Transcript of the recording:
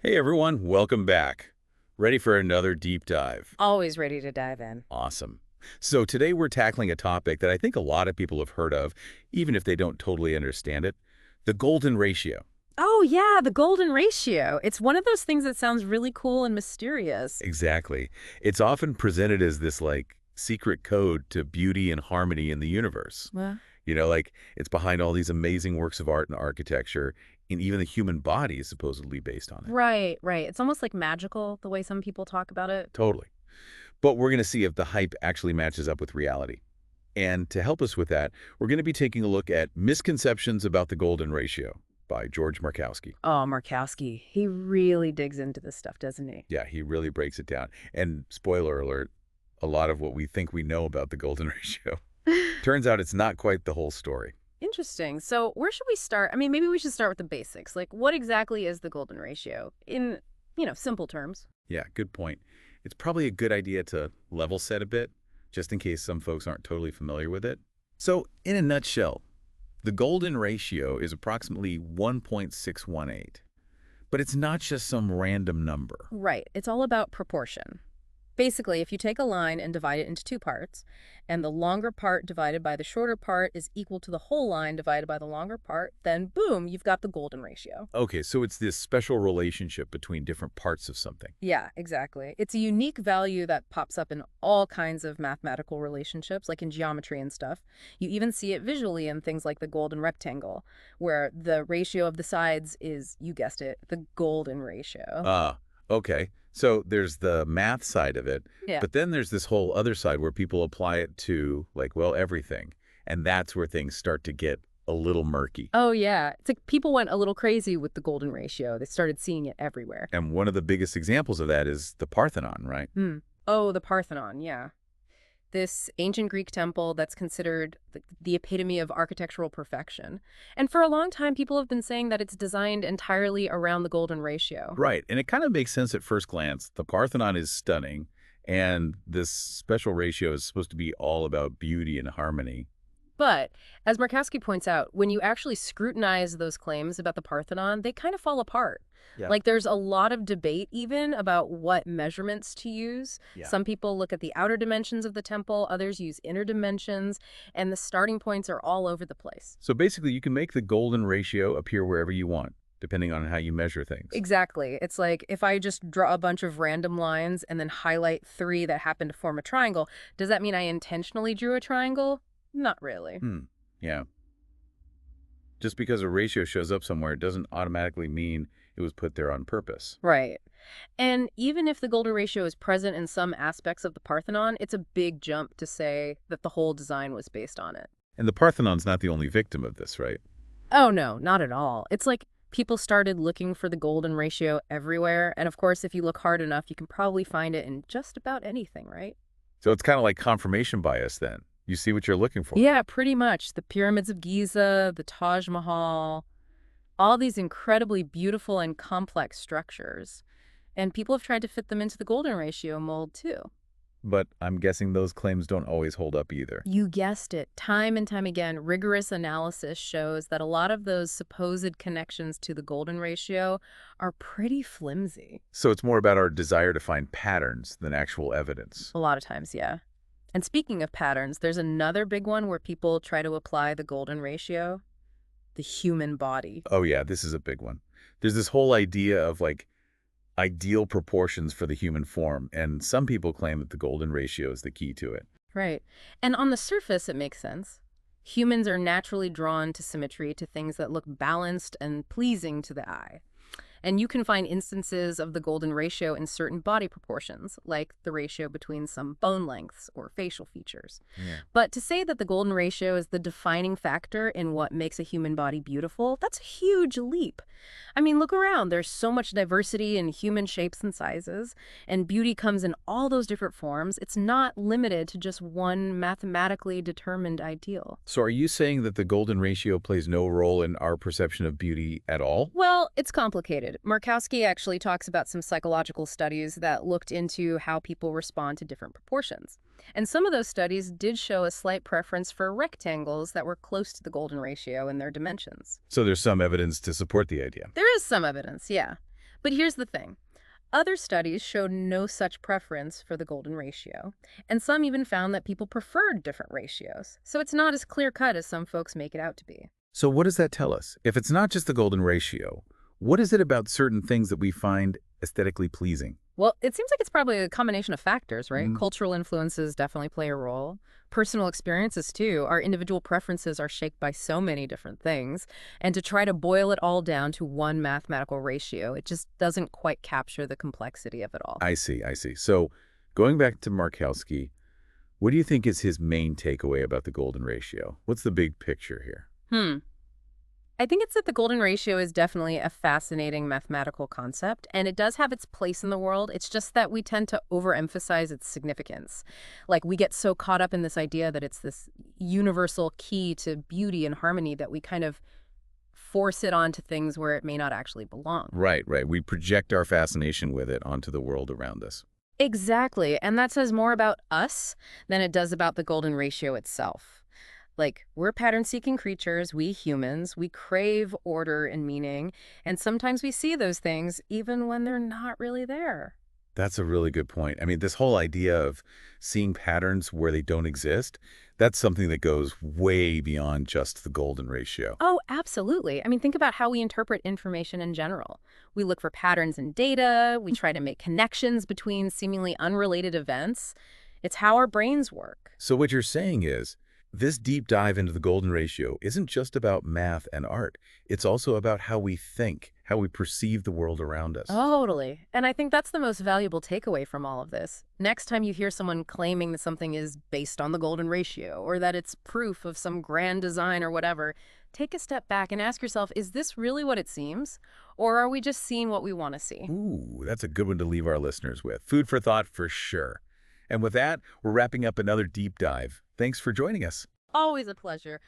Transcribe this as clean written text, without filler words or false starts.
Hey everyone, welcome back. Ready for another deep dive? Always ready to dive in. Awesome. So today we're tackling a topic that I think a lot of people have heard of, even if they don't totally understand it, the golden ratio. Oh, yeah, the golden ratio. It's one of those things that sounds really cool and mysterious. Exactly. It's often presented as this secret code to beauty and harmony in the universe. Well, It's behind all these amazing works of art and architecture, and even the human body is supposedly based on it. right, right. It's almost like magical, the way some people talk about it. Totally. But we're going to see if the hype actually matches up with reality. And to help us with that, we're going to be taking a look at Misconceptions about the Golden Ratio by George Markowsky. Oh, Markowsky. He really digs into this stuff, doesn't he? Yeah, he really breaks it down. And spoiler alert, a lot of what we think we know about the Golden Ratio turns out it's not quite the whole story. Interesting. So where should we start? I mean, maybe we should start with the basics. Like, what exactly is the golden ratio in, simple terms? Yeah, good point. It's probably a good idea to level set a bit, just in case some folks aren't totally familiar with it. So, in a nutshell, the golden ratio is approximately 1.618. But it's not just some random number. Right. It's all about proportion. Basically, if you take a line and divide it into two parts, and the longer part divided by the shorter part is equal to the whole line divided by the longer part, then boom, you've got the golden ratio. Okay, so it's this special relationship between different parts of something. Yeah, exactly. It's a unique value that pops up in all kinds of mathematical relationships, like in geometry and stuff. You even see it visually in things like the golden rectangle, where the ratio of the sides is, you guessed it, the golden ratio. Okay. So there's the math side of it, Yeah. but then there's this whole other side where people apply it to, everything. And that's where things start to get a little murky. Oh, yeah. It's like people went a little crazy with the golden ratio. They started seeing it everywhere. And one of the biggest examples of that is the Parthenon, right? Hmm. Oh, the Parthenon, yeah. This ancient Greek temple that's considered the epitome of architectural perfection. And for a long time, people have been saying that it's designed entirely around the golden ratio. Right. And it kind of makes sense at first glance. The Parthenon is stunning, and this special ratio is supposed to be all about beauty and harmony. But, as Markowski points out, when you actually scrutinize those claims about the Parthenon, they kind of fall apart. Yeah. Like, there's a lot of debate even about what measurements to use. Yeah. Some people look at the outer dimensions of the temple, others use inner dimensions, and the starting points are all over the place. So basically, you can make the golden ratio appear wherever you want, depending on how you measure things. Exactly. It's like if I just draw a bunch of random lines and then highlight three that happen to form a triangle, does that mean I intentionally drew a triangle? Not really. Yeah. Just because a ratio shows up somewhere doesn't automatically mean it was put there on purpose. Right. And even if the golden ratio is present in some aspects of the Parthenon, it's a big jump to say that the whole design was based on it. And the Parthenon's not the only victim of this, right? Oh, no, not at all. It's like people started looking for the golden ratio everywhere. And of course, if you look hard enough, you can probably find it in just about anything, right? So it's kind of like confirmation bias then. You see what you're looking for. Yeah, pretty much. The pyramids of Giza, the Taj Mahal, all these incredibly beautiful and complex structures. And people have tried to fit them into the golden ratio mold, too. But I'm guessing those claims don't always hold up either. You guessed it. Time and time again, rigorous analysis shows that a lot of those supposed connections to the golden ratio are pretty flimsy. So it's more about our desire to find patterns than actual evidence. A lot of times, yeah. And speaking of patterns, there's another big one where people try to apply the golden ratio, the human body. Oh yeah, this is a big one. There's this whole idea of ideal proportions for the human form, and some people claim that the golden ratio is the key to it. Right. And on the surface, it makes sense. Humans are naturally drawn to symmetry, to things that look balanced and pleasing to the eye. And you can find instances of the golden ratio in certain body proportions, like the ratio between some bone lengths or facial features. Yeah. But to say that the golden ratio is the defining factor in what makes a human body beautiful, that's a huge leap. I mean, look around. There's so much diversity in human shapes and sizes, and beauty comes in all those different forms. It's not limited to just one mathematically determined ideal. So are you saying that the golden ratio plays no role in our perception of beauty at all? Well, it's complicated. Markowsky actually talks about some psychological studies that looked into how people respond to different proportions. And some of those studies did show a slight preference for rectangles that were close to the golden ratio in their dimensions. So there's some evidence to support the idea. There is some evidence, yeah. But here's the thing. Other studies showed no such preference for the golden ratio, and some even found that people preferred different ratios. So it's not as clear-cut as some folks make it out to be. So what does that tell us? If it's not just the golden ratio, what is it about certain things that we find aesthetically pleasing? Well, it seems like it's probably a combination of factors, right? Cultural influences definitely play a role. Personal experiences, too. Our individual preferences are shaped by so many different things. And to try to boil it all down to one mathematical ratio, it just doesn't quite capture the complexity of it all. I see, I see. So going back to Markowsky, what do you think is his main takeaway about the golden ratio? What's the big picture here? I think it's that the golden ratio is definitely a fascinating mathematical concept, and it does have its place in the world. It's just that we tend to overemphasize its significance. Like, we get so caught up in this idea that it's this universal key to beauty and harmony that we kind of force it onto things where it may not actually belong. Right, right. We project our fascination with it onto the world around us. Exactly, and that says more about us than it does about the golden ratio itself. Like, we're pattern-seeking creatures, we humans, we crave order and meaning, and sometimes we see those things even when they're not really there. That's a really good point. I mean, this whole idea of seeing patterns where they don't exist, that's something that goes way beyond just the golden ratio. Oh, absolutely. I mean, think about how we interpret information in general. We look for patterns in data, we try to make connections between seemingly unrelated events. It's how our brains work. So what you're saying is, this deep dive into the golden ratio isn't just about math and art. It's also about how we think, how we perceive the world around us. Totally. And I think that's the most valuable takeaway from all of this. Next time you hear someone claiming that something is based on the golden ratio or that it's proof of some grand design or whatever, take a step back and ask yourself, is this really what it seems? Or are we just seeing what we want to see? Ooh, that's a good one to leave our listeners with. Food for thought for sure. And with that, we're wrapping up another deep dive. Thanks for joining us. Always a pleasure.